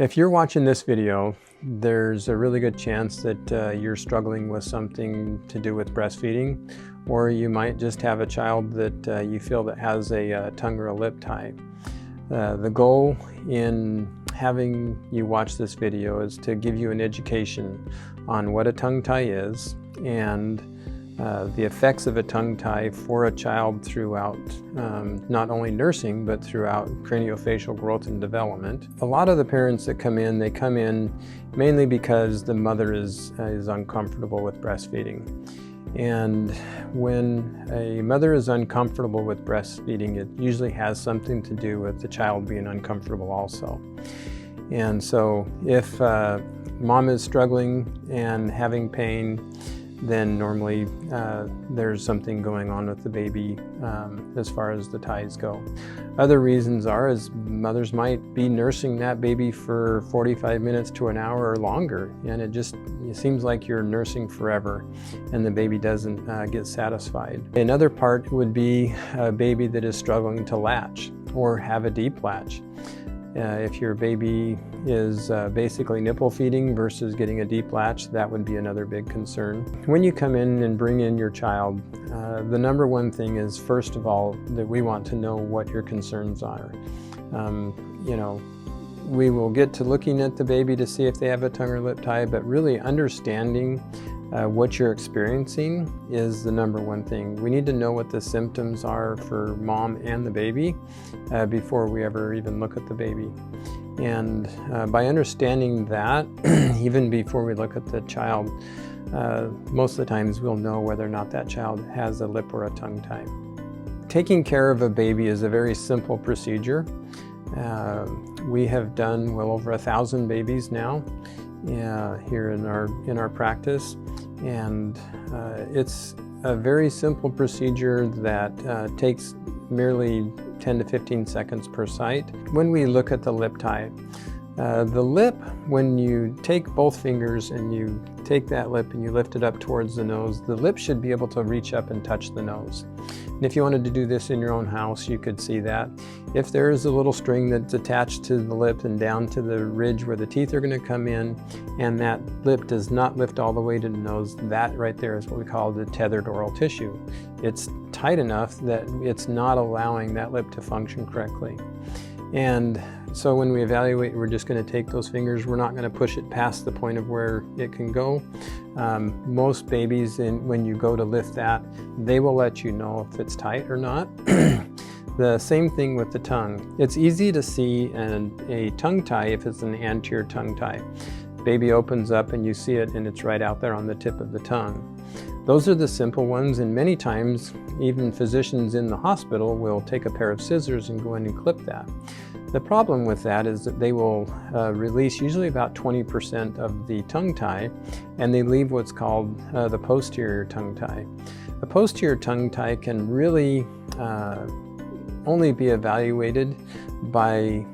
If you're watching this video, there's a really good chance that you're struggling with something to do with breastfeeding, or you might just have a child that you feel that has a tongue or a lip tie. The goal in having you watch this video is to give you an education on what a tongue tie is and the effects of a tongue tie for a child throughout not only nursing, but throughout craniofacial growth and development. A lot of the parents that come in, they come in mainly because the mother is uncomfortable with breastfeeding. And when a mother is uncomfortable with breastfeeding, it usually has something to do with the child being uncomfortable also. And so if mom is struggling and having pain, then normally there's something going on with the baby as far as the ties go. Other reasons is mothers might be nursing that baby for 45 minutes to an hour or longer, and it seems like you're nursing forever and the baby doesn't get satisfied. Another part would be a baby that is struggling to latch or have a deep latch. If your baby is basically nipple feeding versus getting a deep latch, that would be another big concern. When you come in and bring in your child, the number one thing is, first of all, that we want to know what your concerns are. We will get to looking at the baby to see if they have a tongue or lip tie, but really understanding what you're experiencing is the number one thing. We need to know what the symptoms are for mom and the baby before we ever even look at the baby. And by understanding that, even before we look at the child, most of the times we'll know whether or not that child has a lip or a tongue tie. Taking care of a baby is a very simple procedure. We have done well over 1,000 babies now here in our practice, and it's a very simple procedure that takes merely 10 to 15 seconds per site. When we look at the lip tie, the lip, when you take both fingers and you take that lip and you lift it up towards the nose, the lip should be able to reach up and touch the nose. And if you wanted to do this in your own house, you could see that. If there is a little string that's attached to the lip and down to the ridge where the teeth are going to come in, and that lip does not lift all the way to the nose, that right there is what we call the tethered oral tissue. It's tight enough that it's not allowing that lip to function correctly. And so when we evaluate, we're just going to take those fingers. We're not going to push it past the point of where it can go. Most babies, when you go to lift that, they will let you know if it's tight or not. The same thing with the tongue. It's easy to see a tongue tie if it's an anterior tongue tie. Baby opens up and you see it and it's right out there on the tip of the tongue. Those are the simple ones, and many times even physicians in the hospital will take a pair of scissors and go in and clip that. The problem with that is that they will release usually about 20% of the tongue tie, and they leave what's called the posterior tongue tie. A posterior tongue tie can really only be evaluated by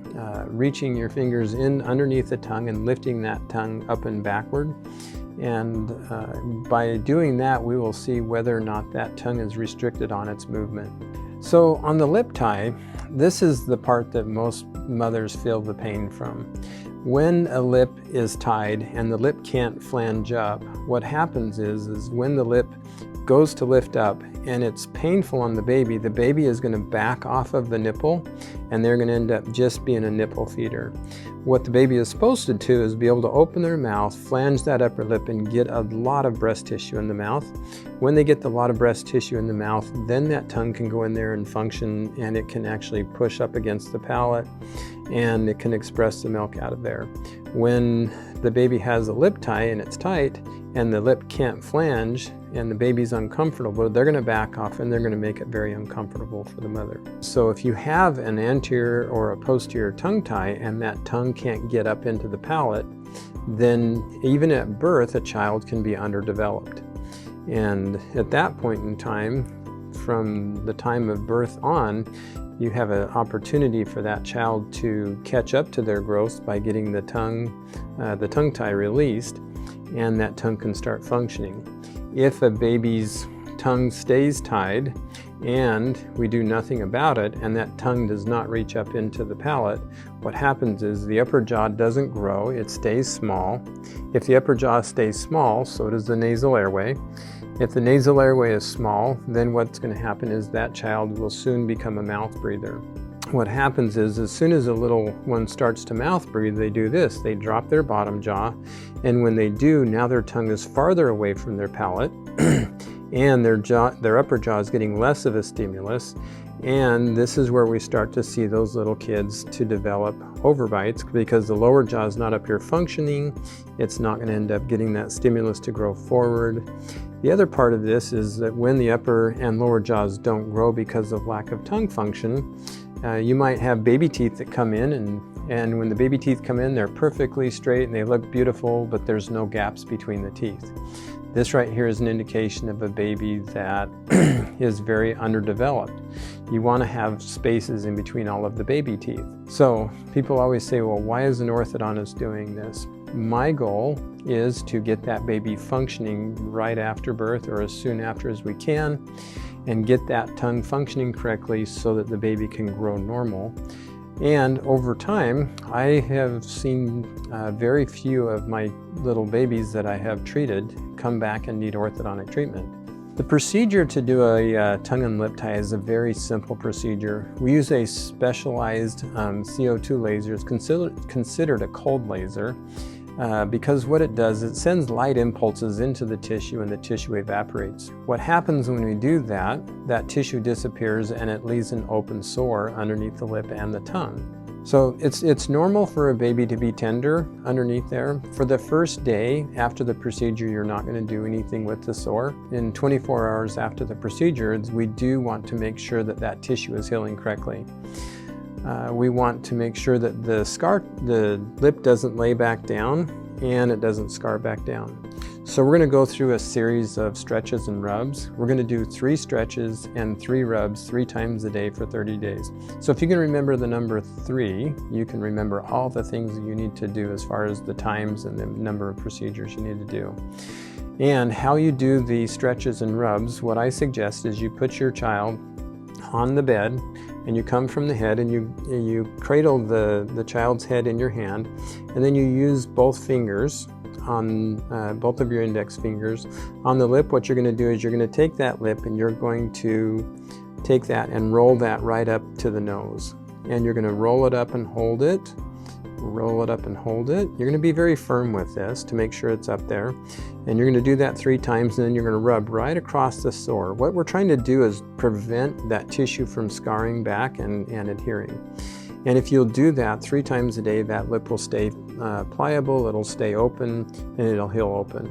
reaching your fingers in underneath the tongue and lifting that tongue up and backward. And by doing that, we will see whether or not that tongue is restricted on its movement. So on the lip tie, this is the part that most mothers feel the pain from. When a lip is tied and the lip can't flange up, what happens is when the lip goes to lift up and it's painful on the baby is going to back off of the nipple, and they're going to end up just being a nipple feeder. What the baby is supposed to do is be able to open their mouth, flange that upper lip, and get a lot of breast tissue in the mouth. When they get a lot of breast tissue in the mouth, then that tongue can go in there and function, and it can actually push up against the palate, and it can express the milk out of there. When the baby has a lip tie and it's tight, and the lip can't flange, and the baby's uncomfortable, they're going to back off and they're going to make it very uncomfortable for the mother. So if you have an anterior or a posterior tongue tie and that tongue can't get up into the palate, then even at birth, a child can be underdeveloped. And at that point in time, from the time of birth on, you have an opportunity for that child to catch up to their growth by getting the tongue tie released, and that tongue can start functioning. If a baby's tongue stays tied and we do nothing about it, and that tongue does not reach up into the palate, what happens is the upper jaw doesn't grow, it stays small. If the upper jaw stays small, so does the nasal airway. If the nasal airway is small, then what's going to happen is that child will soon become a mouth breather. What happens is, as soon as a little one starts to mouth breathe, they do this. They drop their bottom jaw, and when they do, now their tongue is farther away from their palate, and their upper jaw is getting less of a stimulus, and this is where we start to see those little kids to develop overbites, because the lower jaw is not up here functioning. It's not going to end up getting that stimulus to grow forward. The other part of this is that when the upper and lower jaws don't grow because of lack of tongue function, you might have baby teeth that come in, and when the baby teeth come in, they're perfectly straight and they look beautiful, but there's no gaps between the teeth. This right here is an indication of a baby that is very underdeveloped. You want to have spaces in between all of the baby teeth. So people always say, well, why is an orthodontist doing this? My goal is to get that baby functioning right after birth or as soon after as we can, and get that tongue functioning correctly so that the baby can grow normal. And over time, I have seen very few of my little babies that I have treated come back and need orthodontic treatment. The procedure to do a tongue and lip tie is a very simple procedure. We use a specialized CO2 laser. It's considered a cold laser because what it does, it sends light impulses into the tissue and the tissue evaporates. What happens when we do that, that tissue disappears and it leaves an open sore underneath the lip and the tongue. So it's normal for a baby to be tender underneath there. For the first day after the procedure, you're not going to do anything with the sore. In 24 hours after the procedure, we do want to make sure that that tissue is healing correctly. We want to make sure that the lip doesn't lay back down and it doesn't scar back down. So we're going to go through a series of stretches and rubs. We're going to do 3 stretches and 3 rubs 3 times a day for 30 days. So if you can remember the number 3, you can remember all the things that you need to do as far as the times and the number of procedures you need to do. And how you do the stretches and rubs, what I suggest is you put your child on the bed and you come from the head and you cradle the child's head in your hand, and then you use both fingers on both of your index fingers on the lip. What you're going to do is you're going to take that lip and you're going to take that and roll that right up to the nose, and you're going to roll it up and hold it, roll it up and hold it. You're going to be very firm with this to make sure it's up there, and you're going to do that 3 times, and then you're going to rub right across the sore. What we're trying to do is prevent that tissue from scarring back and adhering. And if you'll do that 3 times a day, that lip will stay pliable, it'll stay open, and it'll heal open.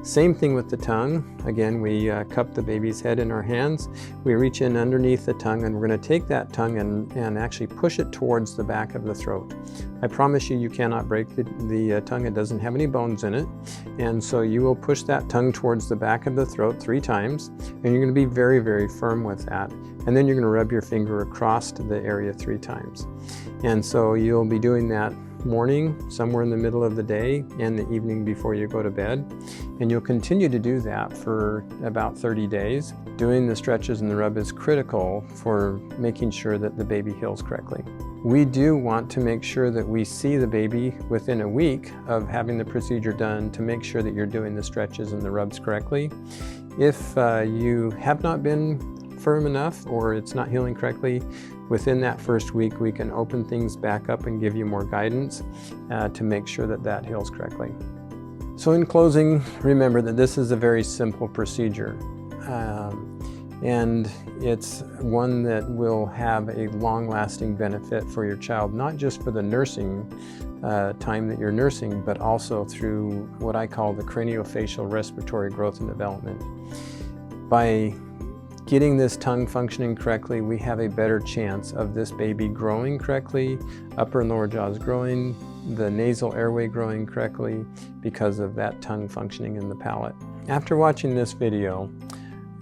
Same thing with the tongue. Again, we cup the baby's head in our hands. We reach in underneath the tongue, and we're going to take that tongue and actually push it towards the back of the throat. I promise you, you cannot break the tongue. It doesn't have any bones in it. And so you will push that tongue towards the back of the throat 3 times, and you're going to be very, very firm with that. And then you're going to rub your finger across to the area 3 times. And so you'll be doing that morning, somewhere in the middle of the day, and the evening before you go to bed. And you'll continue to do that for about 30 days. Doing the stretches and the rub is critical for making sure that the baby heals correctly. We do want to make sure that we see the baby within a week of having the procedure done to make sure that you're doing the stretches and the rubs correctly. If you have not been firm enough or it's not healing correctly, within that first week we can open things back up and give you more guidance to make sure that that heals correctly. So in closing, remember that this is a very simple procedure, and it's one that will have a long-lasting benefit for your child, not just for the nursing time that you're nursing, but also through what I call the craniofacial respiratory growth and development. By getting this tongue functioning correctly, we have a better chance of this baby growing correctly, upper and lower jaws growing, the nasal airway growing correctly because of that tongue functioning in the palate. After watching this video,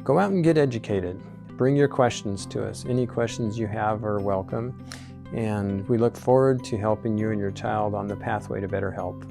go out and get educated. Bring your questions to us. Any questions you have are welcome, and we look forward to helping you and your child on the pathway to better health.